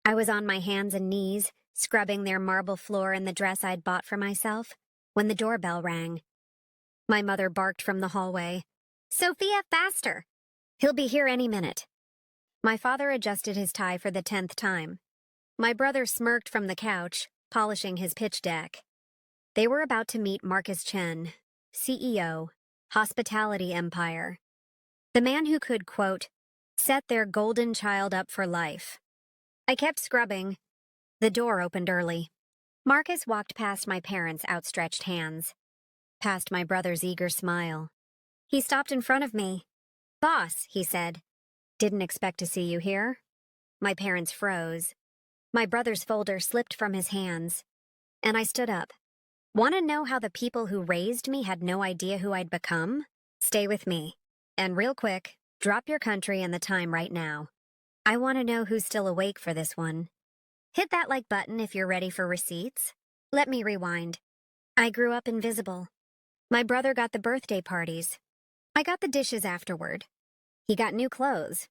I was on my hands and knees, scrubbing their marble floor in the dress I'd bought for myself, when the doorbell rang. My mother barked from the hallway. "Sophia, faster! He'll be here any minute." My father adjusted his tie for the 10th time. My brother smirked from the couch, polishing his pitch deck. They were about to meet Marcus Chen, CEO, Hospitality Empire. The man who could, quote, set their golden child up for life. I kept scrubbing. The door opened early. Marcus walked past my parents' outstretched hands, past my brother's eager smile. He stopped in front of me. "Boss," he said. "Didn't expect to see you here." My parents froze. My brother's folder slipped from his hands, and I stood up. Want to know how the people who raised me had no idea who I'd become? Stay with me. And real quick, drop your country and the time right now. I want to know who's still awake for this one. Hit that like button if you're ready for receipts. Let me rewind. I grew up invisible. My brother got the birthday parties. I got the dishes afterward. He got new clothes.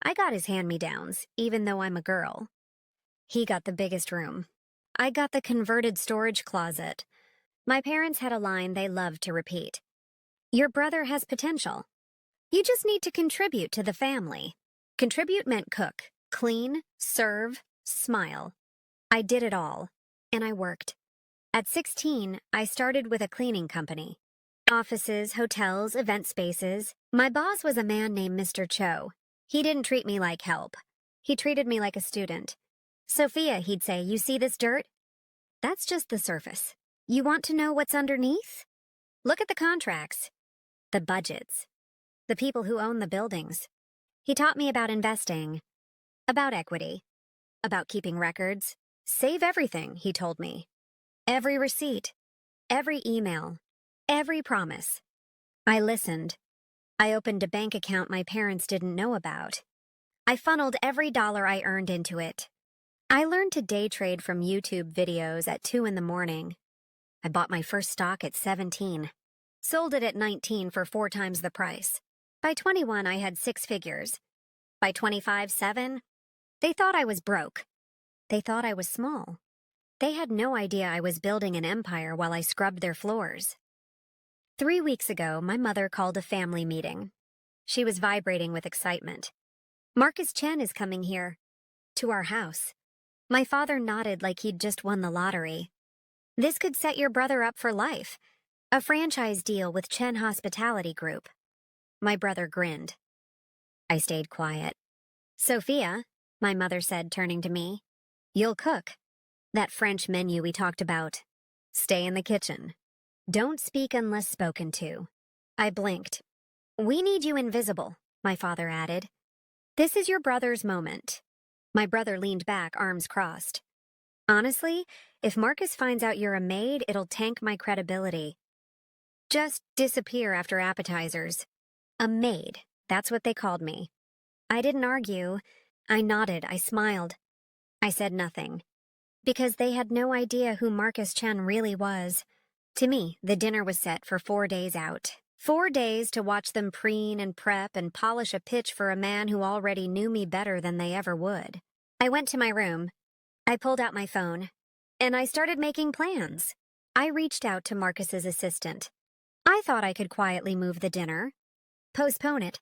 I got his hand-me-downs, even though I'm a girl. He got the biggest room. I got the converted storage closet. My parents had a line they loved to repeat. Your brother has potential. You just need to contribute to the family. Contribute meant cook, clean, serve, smile. I did it all, and I worked. At 16, I started with a cleaning company. Offices, hotels, event spaces. My boss was a man named Mr. Cho. He didn't treat me like help. He treated me like a student. "Sophia," he'd say, "you see this dirt? That's just the surface. You want to know what's underneath? Look at the contracts, the budgets, the people who own the buildings." He taught me about investing, about equity, about keeping records. Save everything, he told me. Every receipt, every email, every promise. I listened. I opened a bank account my parents didn't know about. I funneled every dollar I earned into it. I learned to day trade from YouTube videos at 2 in the morning. I bought my first stock at 17. Sold it at 19 for 4 times the price. By 21, I had 6 figures. By 25, 7. They thought I was broke. They thought I was small. They had no idea I was building an empire while I scrubbed their floors. 3 weeks ago, my mother called a family meeting. She was vibrating with excitement. "Marcus Chen is coming here. To our house." My father nodded like he'd just won the lottery. "This could set your brother up for life. A franchise deal with Chen Hospitality Group." My brother grinned. I stayed quiet. "Sophia," my mother said, turning to me, "you'll cook. That French menu we talked about. Stay in the kitchen. Don't speak unless spoken to." I blinked. "We need you invisible," my father added. "This is your brother's moment." My brother leaned back, arms crossed. "Honestly, if Marcus finds out you're a maid, it'll tank my credibility. Just disappear after appetizers. A maid, that's what they called me." I didn't argue. I nodded, I smiled. I said nothing. Because they had no idea who Marcus Chen really was. To me, the dinner was set for 4 days out. 4 days to watch them preen and prep and polish a pitch for a man who already knew me better than they ever would. I went to my room. I pulled out my phone. And I started making plans. I reached out to Marcus's assistant. I thought I could quietly move the dinner. Postpone it.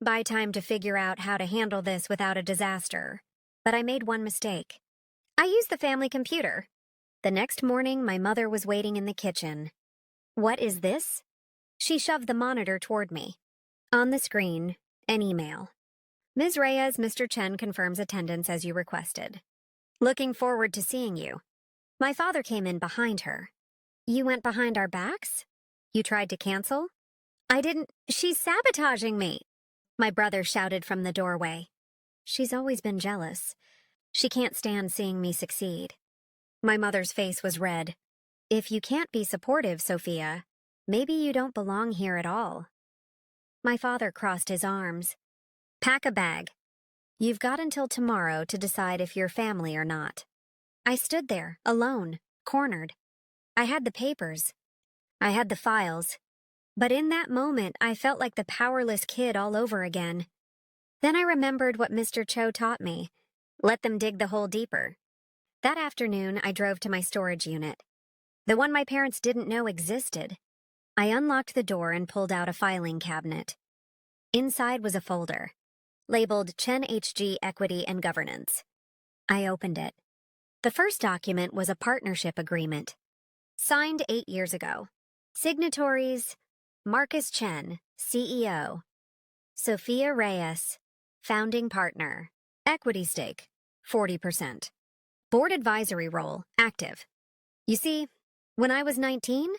Buy time to figure out how to handle this without a disaster. But I made one mistake. I used the family computer. The next morning, my mother was waiting in the kitchen. "What is this?" She shoved the monitor toward me. On the screen, an email. "Ms. Reyes, Mr. Chen confirms attendance as you requested. Looking forward to seeing you." My father came in behind her. "You went behind our backs? You tried to cancel?" "I didn't. She's sabotaging me," my brother shouted from the doorway. "She's always been jealous. She can't stand seeing me succeed." My mother's face was red. "If you can't be supportive, Sophia, maybe you don't belong here at all." My father crossed his arms. "Pack a bag. You've got until tomorrow to decide if you're family or not." I stood there, alone, cornered. I had the papers. I had the files. But in that moment, I felt like the powerless kid all over again. Then I remembered what Mr. Cho taught me. Let them dig the hole deeper. That afternoon, I drove to my storage unit, the one my parents didn't know existed. I unlocked the door and pulled out a filing cabinet. Inside was a folder, labeled Chen HG Equity and Governance. I opened it. The first document was a partnership agreement, signed 8 years ago. Signatories: Marcus Chen, CEO. Sophia Reyes, founding partner. Equity stake, 40%. Board advisory role, active. You see, when I was 19,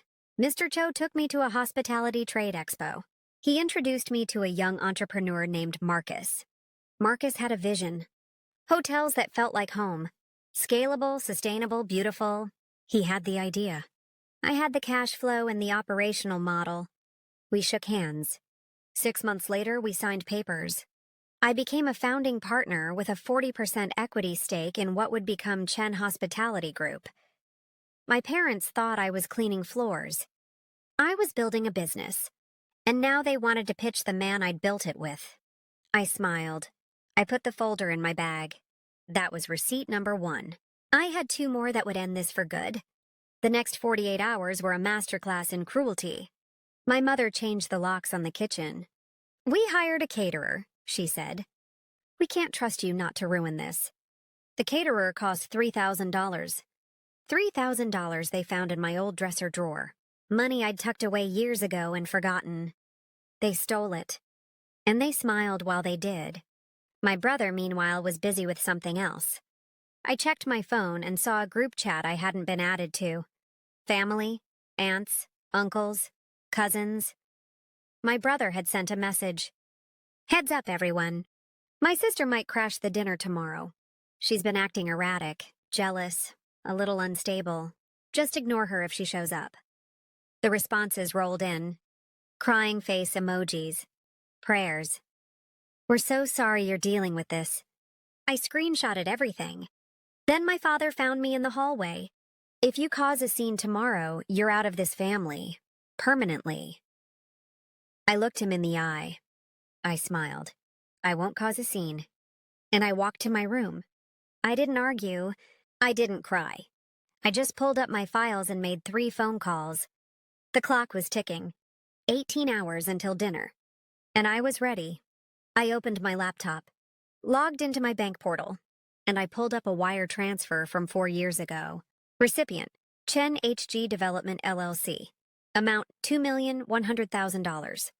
Mr. Cho took me to a hospitality trade expo. He introduced me to a young entrepreneur named Marcus. Marcus had a vision. Hotels that felt like home. Scalable, sustainable, beautiful. He had the idea. I had the cash flow and the operational model. We shook hands. 6 months later, we signed papers. I became a founding partner with a 40% equity stake in what would become Chen Hospitality Group. My parents thought I was cleaning floors. I was building a business, and now they wanted to pitch the man I'd built it with. I smiled. I put the folder in my bag. That was receipt number 1. I had 2 more that would end this for good. The next 48 hours were a masterclass in cruelty. My mother changed the locks on the kitchen. "We hired a caterer," she said. "We can't trust you not to ruin this." The caterer cost $3,000. $3,000 they found in my old dresser drawer. Money I'd tucked away years ago and forgotten. They stole it. And they smiled while they did. My brother, meanwhile, was busy with something else. I checked my phone and saw a group chat I hadn't been added to. Family, aunts, uncles, cousins. My brother had sent a message. "Heads up, everyone. My sister might crash the dinner tomorrow. She's been acting erratic, jealous, a little unstable. Just ignore her if she shows up." The responses rolled in. Crying face emojis. Prayers. "We're so sorry you're dealing with this." I screenshotted everything. Then my father found me in the hallway. "If you cause a scene tomorrow, you're out of this family. Permanently." I looked him in the eye. I smiled. "I won't cause a scene." And I walked to my room. I didn't argue. I didn't cry. I just pulled up my files and made 3 phone calls. The clock was ticking. 18 hours until dinner. And I was ready. I opened my laptop, logged into my bank portal, and I pulled up a wire transfer from 4 years ago. Recipient: Chen HG Development LLC. Amount: $2,100,000.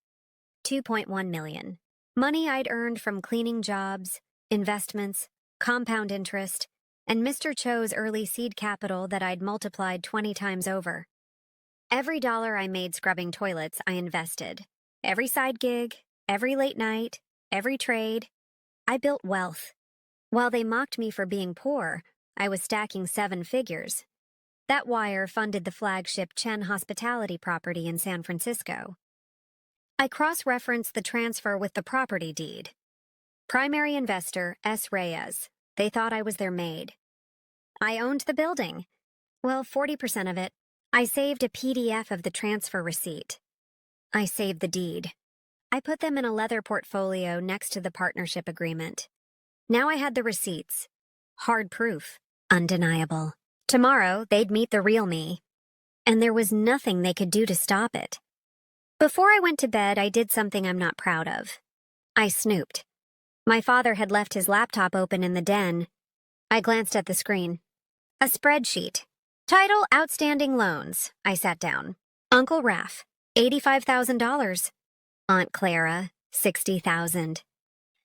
2.1 million. Money I'd earned from cleaning jobs, investments, compound interest, and Mr. Cho's early seed capital that I'd multiplied 20 times over. Every dollar I made scrubbing toilets, I invested. Every side gig, every late night, every trade. I built wealth. While they mocked me for being poor, I was stacking 7 figures. That wire funded the flagship Chen Hospitality property in San Francisco. I cross-referenced the transfer with the property deed. Primary investor, S. Reyes. They thought I was their maid. I owned the building. Well, 40% of it. I saved a PDF of the transfer receipt. I saved the deed. I put them in a leather portfolio next to the partnership agreement. Now I had the receipts. Hard proof. Undeniable. Tomorrow, they'd meet the real me. And there was nothing they could do to stop it. Before I went to bed, I did something I'm not proud of. I snooped. My father had left his laptop open in the den. I glanced at the screen. A spreadsheet. Title: Outstanding Loans. I sat down. Uncle Raph, $85,000. Aunt Clara, $60,000.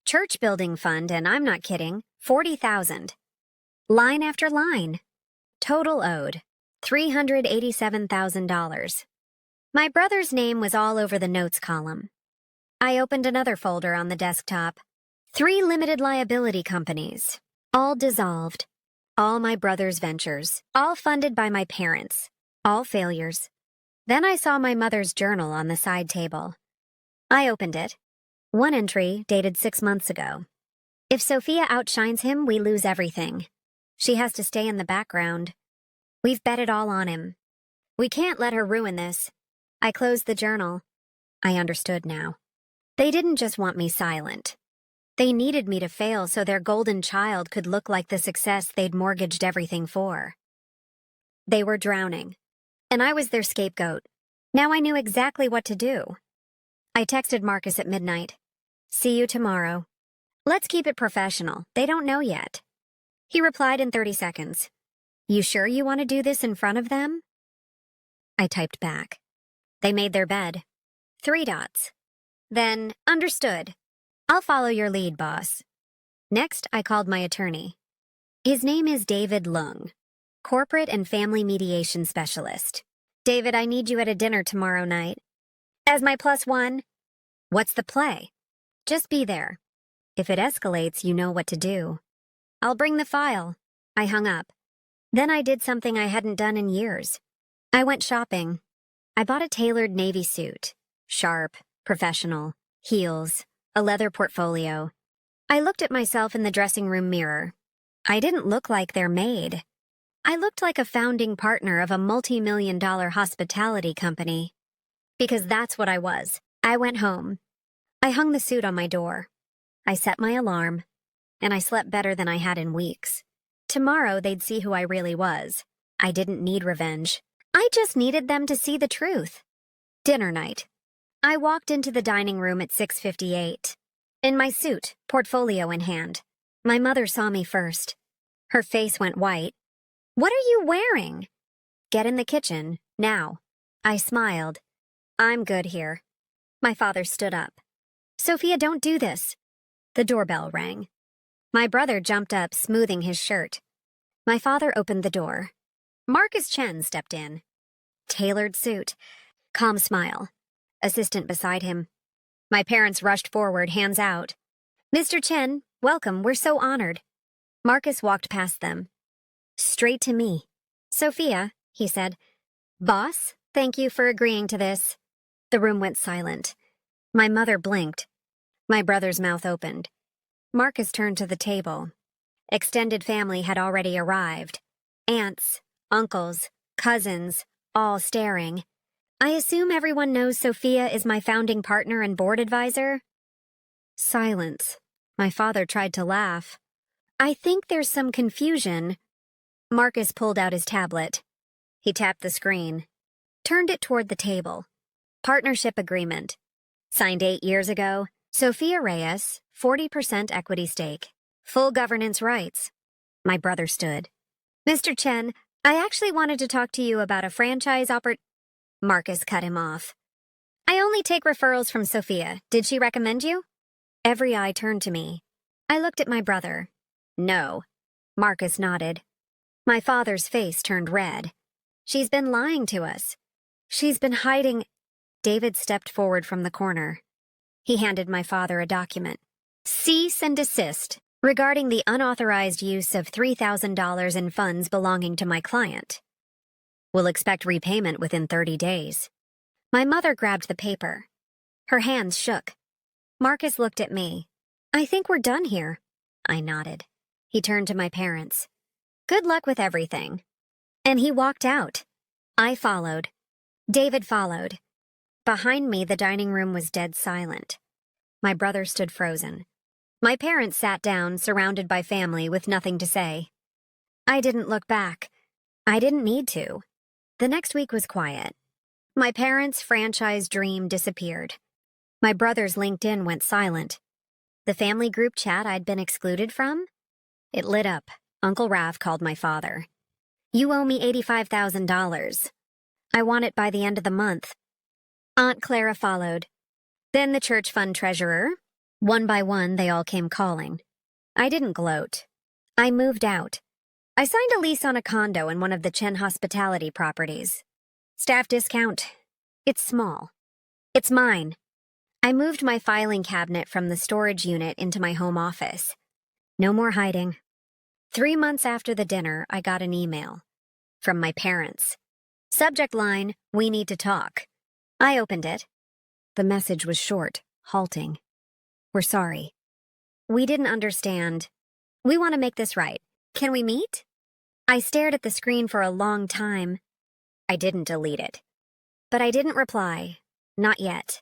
Church building fund, and I'm not kidding, $40,000. Line after line. Total owed, $387,000. My brother's name was all over the notes column. I opened another folder on the desktop. 3 limited liability companies, all dissolved. All my brother's ventures, all funded by my parents, all failures. Then I saw my mother's journal on the side table. I opened it. One entry, dated 6 months ago. If Sophia outshines him, we lose everything. She has to stay in the background. We've bet it all on him. We can't let her ruin this. I closed the journal. I understood now. They didn't just want me silent. They needed me to fail so their golden child could look like the success they'd mortgaged everything for. They were drowning, and I was their scapegoat. Now I knew exactly what to do. I texted Marcus at midnight. "See you tomorrow. Let's keep it professional. They don't know yet." He replied in 30 seconds. "You sure you want to do this in front of them?" I typed back. They made their bed. 3 dots. Then, understood. I'll follow your lead, boss. Next, I called my attorney. His name is David Lung, corporate and family mediation specialist. "David, I need you at a dinner tomorrow night. As my +1. What's the play?" "Just be there. If it escalates, you know what to do." "I'll bring the file." I hung up. Then I did something I hadn't done in years. I went shopping. I bought a tailored navy suit. Sharp, professional, heels, a leather portfolio. I looked at myself in the dressing room mirror. I didn't look like their maid. I looked like a founding partner of a multi-million-dollar hospitality company. Because that's what I was. I went home. I hung the suit on my door. I set my alarm. And I slept better than I had in weeks. Tomorrow they'd see who I really was. I didn't need revenge. I just needed them to see the truth. Dinner night. I walked into the dining room at 6:58. In my suit, portfolio in hand. My mother saw me first. Her face went white. "What are you wearing?" "Get in the kitchen, now." I smiled. "I'm good here." My father stood up. "Sophia, don't do this." The doorbell rang. My brother jumped up, smoothing his shirt. My father opened the door. Marcus Chen stepped in. Tailored suit. Calm smile. Assistant beside him. My parents rushed forward, hands out. "Mr. Chen, welcome, we're so honored." Marcus walked past them. Straight to me. "Sophia," he said. "Boss, thank you for agreeing to this." The room went silent. My mother blinked. My brother's mouth opened. Marcus turned to the table. Extended family had already arrived. Aunts, uncles, cousins, all staring. "I assume everyone knows Sophia is my founding partner and board advisor?" Silence. My father tried to laugh. "I think there's some confusion." Marcus pulled out his tablet. He tapped the screen, turned it toward the table. Partnership agreement. Signed 8 years ago. Sophia Reyes, 40% equity stake. Full governance rights. My brother stood. "Mr. Chen, I actually wanted to talk to you about a franchise Marcus cut him off. "I only take referrals from Sophia. Did she recommend you?" Every eye turned to me. I looked at my brother. "No." Marcus nodded. My father's face turned red. "She's been lying to us. She's been hiding." David stepped forward from the corner. He handed my father a document. "Cease and desist regarding the unauthorized use of $3,000 in funds belonging to my client. Will expect repayment within 30 days. My mother grabbed the paper. Her hands shook. Marcus looked at me. "I think we're done here." I nodded. He turned to my parents. "Good luck with everything." And he walked out. I followed. David followed. Behind me, the dining room was dead silent. My brother stood frozen. My parents sat down, surrounded by family, with nothing to say. I didn't look back. I didn't need to. The next week was quiet. My parents' franchise dream disappeared. My brother's LinkedIn went silent. The family group chat I'd been excluded from? It lit up. Uncle Rav called my father. "You owe me $85,000. I want it by the end of the month." Aunt Clara followed. Then the church fund treasurer. One by one, they all came calling. I didn't gloat. I moved out. I signed a lease on a condo in one of the Chen hospitality properties. Staff discount. It's small. It's mine. I moved my filing cabinet from the storage unit into my home office. No more hiding. 3 months after the dinner, I got an email. From my parents. Subject line, "We need to talk." I opened it. The message was short, halting. "We're sorry. We didn't understand. We want to make this right. Can we meet?" I stared at the screen for a long time. I didn't delete it. But I didn't reply. Not yet.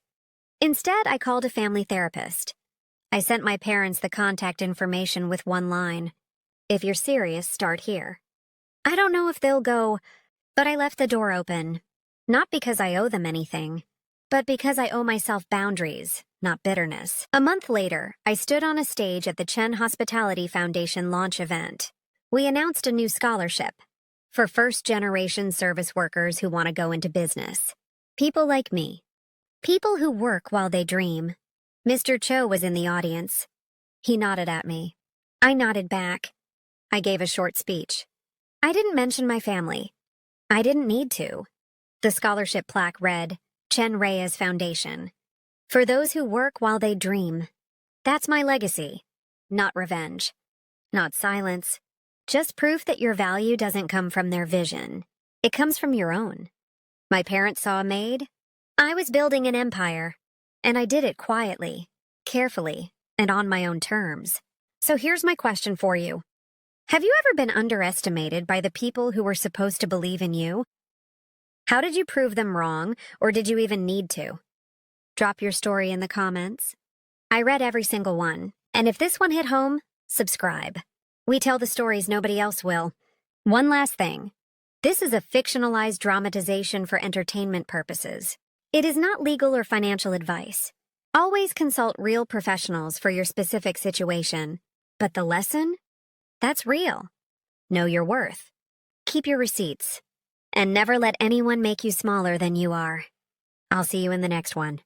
Instead, I called a family therapist. I sent my parents the contact information with one line. If you're serious, start here. I don't know if they'll go, but I left the door open. Not because I owe them anything, but because I owe myself boundaries, not bitterness. A month later, I stood on a stage at the Chen Hospitality Foundation launch event. We announced a new scholarship for first-generation service workers who want to go into business. People like me. People who work while they dream. Mr. Cho was in the audience. He nodded at me. I nodded back. I gave a short speech. I didn't mention my family. I didn't need to. The scholarship plaque read, Chen Reyes Foundation. For those who work while they dream. That's my legacy. Not revenge. Not silence. Just proof that your value doesn't come from their vision. It comes from your own. My parents saw Maid. I was building an empire. And I did it quietly, carefully, and on my own terms. So here's my question for you. Have you ever been underestimated by the people who were supposed to believe in you? How did you prove them wrong, or did you even need to? Drop your story in the comments. I read every single one, and if this one hit home, subscribe. We tell the stories nobody else will. One last thing. This is a fictionalized dramatization for entertainment purposes. It is not legal or financial advice. Always consult real professionals for your specific situation. But the lesson? That's real. Know your worth. Keep your receipts. And never let anyone make you smaller than you are. I'll see you in the next one.